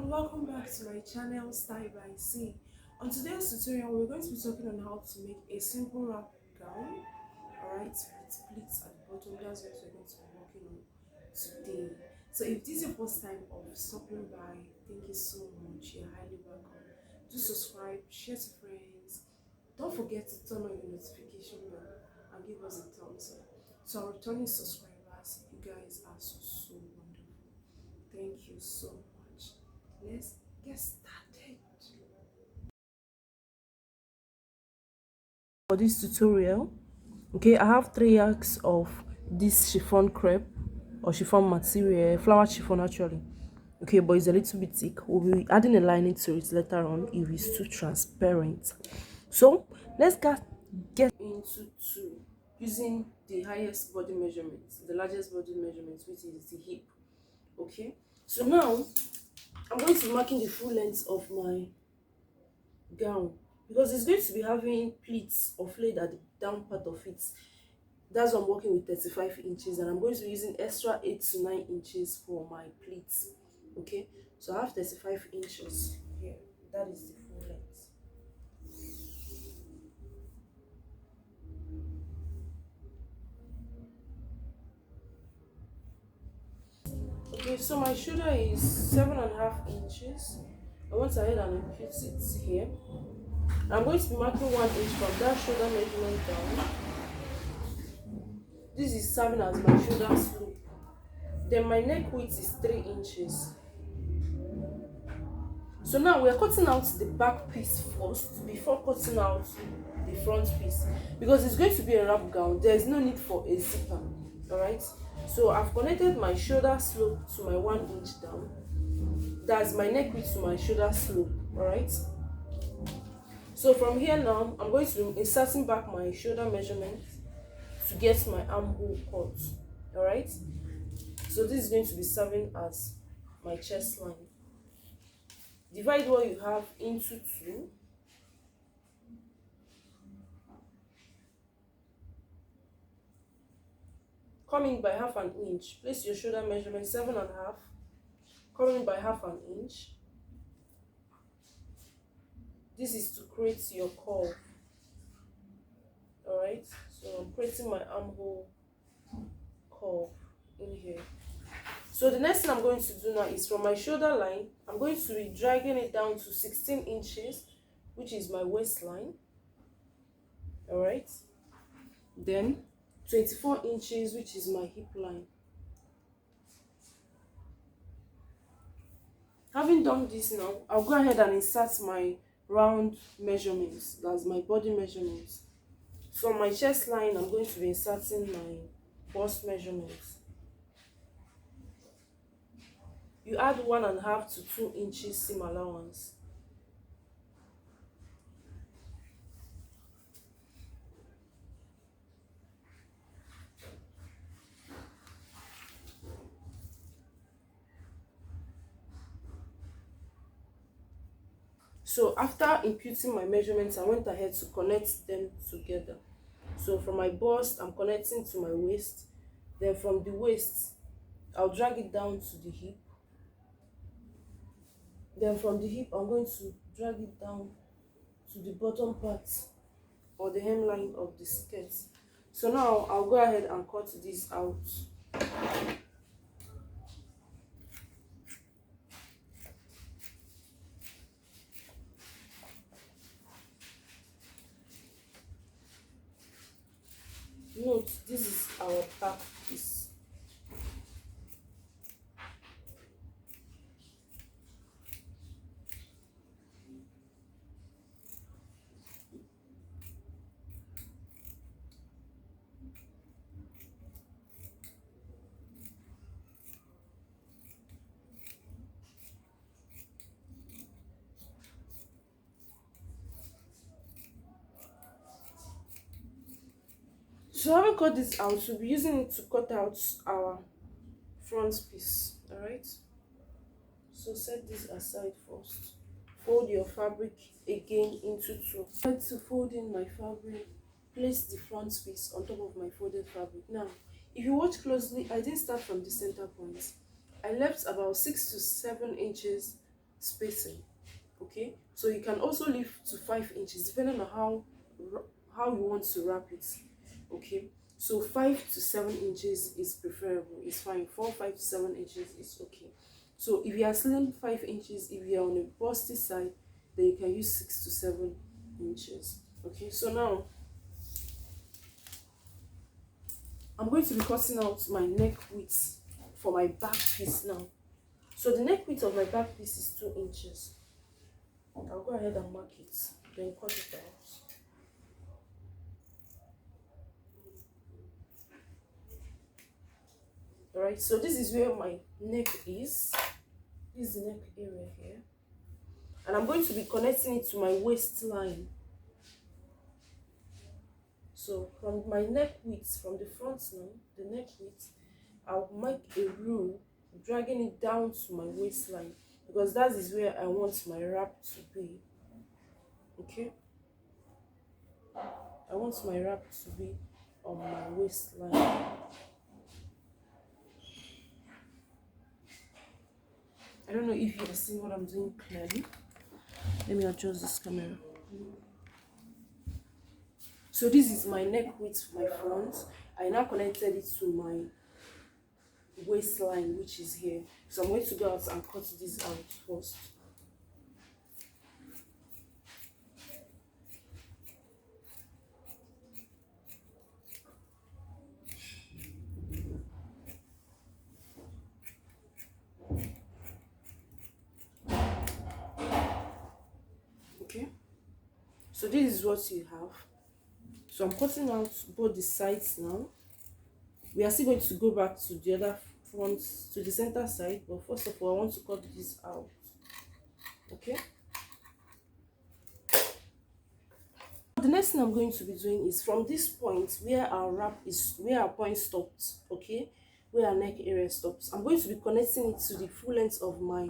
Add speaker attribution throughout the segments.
Speaker 1: and welcome back to my channel Style by C. On today's tutorial, we're going to be talking on how to make a simple wrap gown, alright, with pleats at the bottom. That's what we're going to be working on today. So if this is your first time of stopping by, thank you so much. You're highly welcome. Do subscribe, share to friends. Don't forget to turn on your notification bell and give us a thumbs up. To our returning subscribers, you guys are so wonderful. Thank you so much. Let's get started. For this tutorial, okay, I have 3 yards of this chiffon crepe or chiffon material, flower chiffon actually. Okay, but it's a little bit thick. We'll be adding a lining to it later on if it's too transparent. So let's get into two using the highest body measurement, the largest body measurement, which is the hip. Okay, so now I'm going to be marking the full length of my gown because it's going to be having pleats or flayed at the down part of it. That's why I'm working with 35 inches, and I'm going to be using extra 8 to 9 inches for my pleats. Okay, so I have 35 inches here. That is the full length. Okay, so my shoulder is 7.5 inches. I went ahead and impute it here. I'm going to be marking 1 inch from that shoulder measurement down. This is serving as my shoulder slope. Then my neck width is 3 inches. So now we are cutting out the back piece first before cutting out the front piece, because it's going to be a wrap gown. There is no need for a zipper. All right, so I've connected my shoulder slope to my 1 inch down. That's my neck width to my shoulder slope. All right, so from here now I'm going to be inserting back my shoulder measurement to get my armhole cut. All right, so this is going to be serving as my chest line. Divide what you have into 2. Come in by 1/2 inch. Place your shoulder measurement 7.5. Come in by 1/2 inch. This is to create your curve. Alright, so I'm creating my armhole curve in here. So the next thing I'm going to do now is from my shoulder line, I'm going to be dragging it down to 16 inches, which is my waistline. Alright, then 24 inches, which is my hip line. Having done this now, I'll go ahead and insert my round measurements, that's my body measurements. From my chest line, I'm going to be inserting my bust measurements. You add 1.5 to 2 inches seam allowance. So after imputing my measurements, I went ahead to connect them together. So from my bust, I'm connecting to my waist. Then from the waist, I'll drag it down to the hip. Then from the hip, I'm going to drag it down to the bottom part or the hemline of the skirt. So now I'll go ahead and cut this out. Note, this is our back piece. So having cut this out, we'll be using it to cut out our front piece. Alright, so set this aside first. Fold your fabric again into 2. I'm going to fold in my fabric, place the front piece on top of my folded fabric. Now if you watch closely, I didn't start from the center point. I left about 6 to 7 inches spacing. Okay, so you can also leave to 5 inches depending on how you want to wrap it. Okay, so 5 to 7 inches is preferable, it's fine. 4, 5 to 7 inches is okay. So if you are slim, 5 inches. If you are on a busty side, then you can use 6 to 7 inches. Okay, so now I'm going to be cutting out my neck width for my back piece now. So the neck width of my back piece is 2 inches. I'll go ahead and mark it, then cut it out. Alright, so this is where my neck is. This is the neck area here. And I'm going to be connecting it to my waistline. So from my neck width, from the front now, the neck width, I'll make a rule, dragging it down to my waistline, because that is where I want my wrap to be. Okay, I want my wrap to be on my waistline. I don't know if you are seeing what I'm doing clearly. Let me adjust this camera. So this is my neck width for my front. I now connected it to my waistline, which is here. So I'm going to go out and cut this out first. Okay, so this is what you have. So I'm cutting out both the sides now. We are still going to go back to the other front, to the center side, but first of all I want to cut this out. Okay, the next thing I'm going to be doing is from this point where our wrap is, where our point stopped, okay, where our neck area stops, I'm going to be connecting it to the full length of my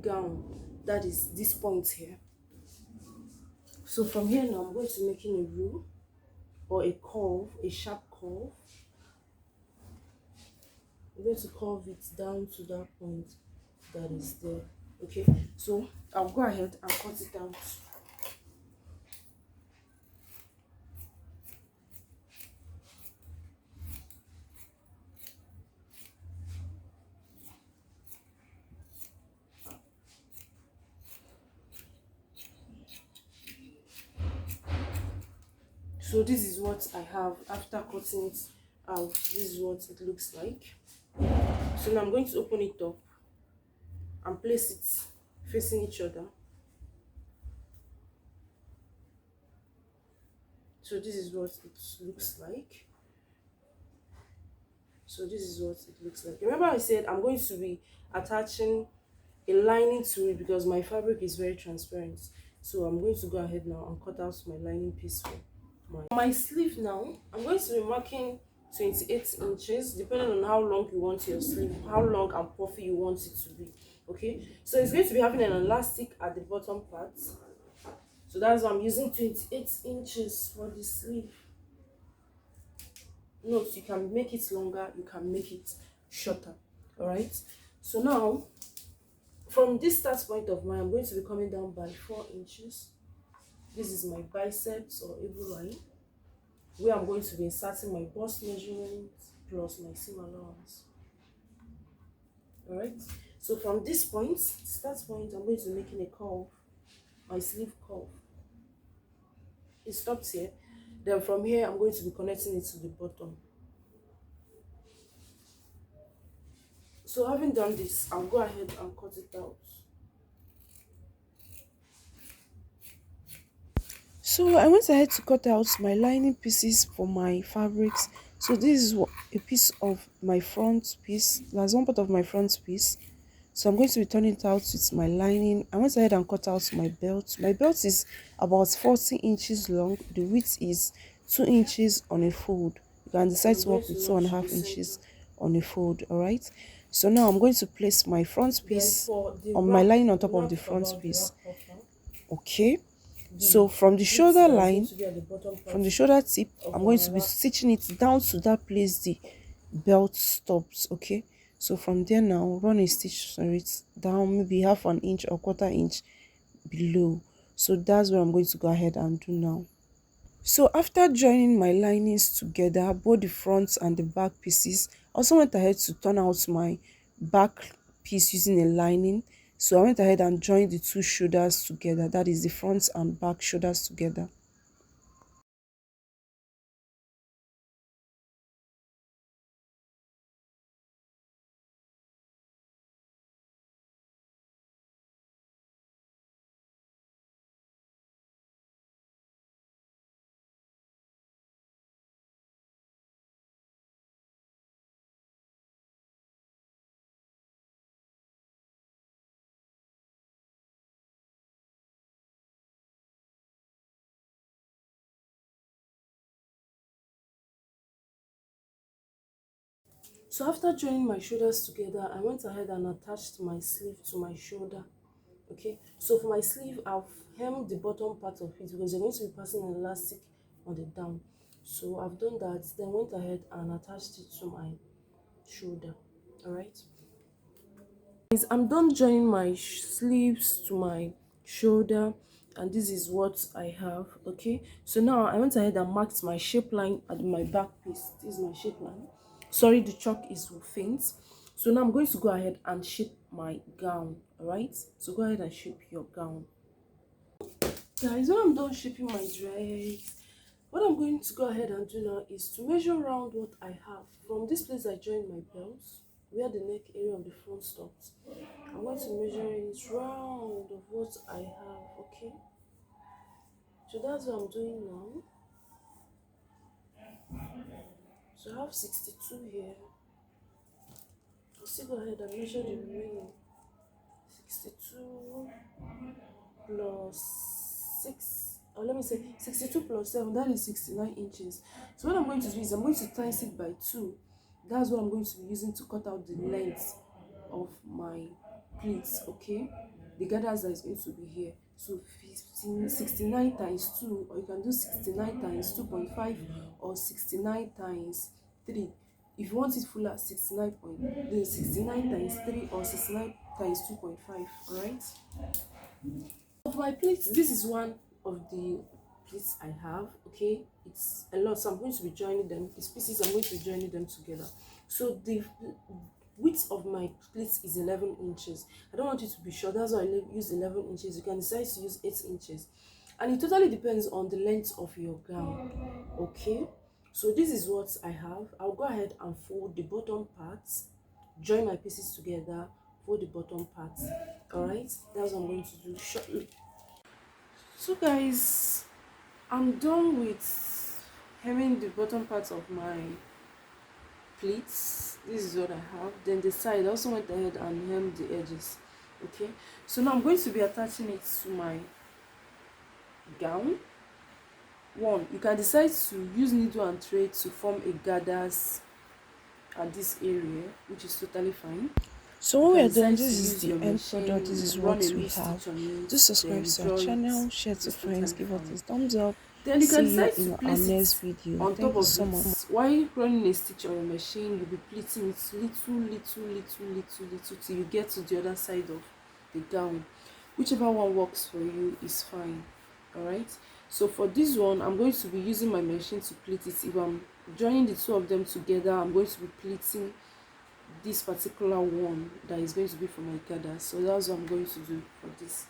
Speaker 1: gown. That is this point here. So from here now I'm going to be making a rule or a curve, a sharp curve. I'm going to curve it down to that point that is there. Okay, so I'll go ahead and cut it out. So this is what I have after cutting it out. This is what it looks like. So now I'm going to open it up and place it facing each other. So this is what it looks like. So this is what it looks like. Remember I said I'm going to be attaching a lining to it because my fabric is very transparent. So I'm going to go ahead now and cut out my lining piece for my sleeve now. I'm going to be marking 28 inches depending on how long you want your sleeve, how long and puffy you want it to be. Okay, so it's going to be having an elastic at the bottom part. So that's why I'm using 28 inches for the sleeve. Note, you can make it longer, you can make it shorter. All right, so now from this start point of mine, I'm going to be coming down by 4 inches. This is my biceps or elbow line, where I'm going to be inserting my bust measurement plus my seam allowance. All right, so from this point, start point, I'm going to be making a curve, my sleeve curve. It stops here. Then from here, I'm going to be connecting it to the bottom. So having done this, I'll go ahead and cut it out. So I went ahead to cut out my lining pieces for my fabrics. So this is a piece of my front piece. That's one part of my front piece. So I'm going to be turning it out with my lining. I went ahead and cut out my belt. My belt is about 40 inches long. The width is 2 inches on a fold. You can decide to work with 2.5 inches on a fold. All right. So now I'm going to place my front piece on my lining on top of the front piece. Okay. So from the shoulder line, from the shoulder tip, I'm going to be stitching it down to that place the belt stops. Okay, So from there now, run a stitch on it down, maybe half an inch or quarter inch below. So that's what I'm going to go ahead and do now. So after joining my linings together, both the front and the back pieces, I also went ahead to turn out my back piece using a lining. So I went ahead and joined the two shoulders together, that is the front and back shoulders together. So after joining my shoulders together, I went ahead and attached my sleeve to my shoulder. Okay, so for my sleeve, I've hemmed the bottom part of it because you're going to be passing an elastic on the down. So I've done that, then went ahead and attached it to my shoulder. All right. Guys, I'm done joining my sleeves to my shoulder, and this is what I have. Okay, so now I went ahead and marked my shape line at my back piece. This is my shape line. Sorry, the chalk is faint. So now I'm going to go ahead and shape my gown. All right, so go ahead and shape your gown. Guys, when I'm done shaping my dress, what I'm going to go ahead and do now is to measure around what I have. From this place I joined my belt, where the neck area of the front stops. I'm going to measure it round of what I have, okay? So that's what I'm doing now. So I have 62 here. I'll still go ahead and measure the remaining. 62 plus 6, or let me say 62 plus 7, that is 69 inches. So what I'm going to do is I'm going to times it by 2. That's what I'm going to be using to cut out the length of my pleats, okay? The gathers that is going to be here. So 69 times 2, or you can do 69 times 2.5 or 69 times 3. If you want it fuller, 69 times 3 or 69 times 2.5, all right? Of my plates, this is one of the plates I have. Okay, it's a lot, so I'm going to be joining them. These pieces, I'm going to be joining them together. So the width of my plates is 11 inches. I don't want it to be short, that's why I use 11 inches. You can decide to use 8 inches, and it totally depends on the length of your gown. Okay, so this is what I have. I'll go ahead and fold the bottom parts, join my pieces together, fold the bottom parts. All right, that's what I'm going to do shortly. So guys, I'm done with hemming the bottom part of my pleats. This is what I have. Then the side, I also went ahead and hemmed the edges. Okay, so now I'm going to be attaching it to my gown. One, you can decide to use needle and thread to form a gathers at this area, which is totally fine. So when we are done, this is the end product. This is what we have. Do subscribe to our channel, share to friends, give us a thumbs up. Then you can decide to place our next video. On top of so much. While running a stitch on your machine, you'll be pleating it little till you get to the other side of the gown. Whichever one works for you is fine. Alright, so for this one, I'm going to be using my machine to pleat it. If I'm joining the two of them together, I'm going to be pleating this particular one that is going to be for my gather. So that's what I'm going to do for this.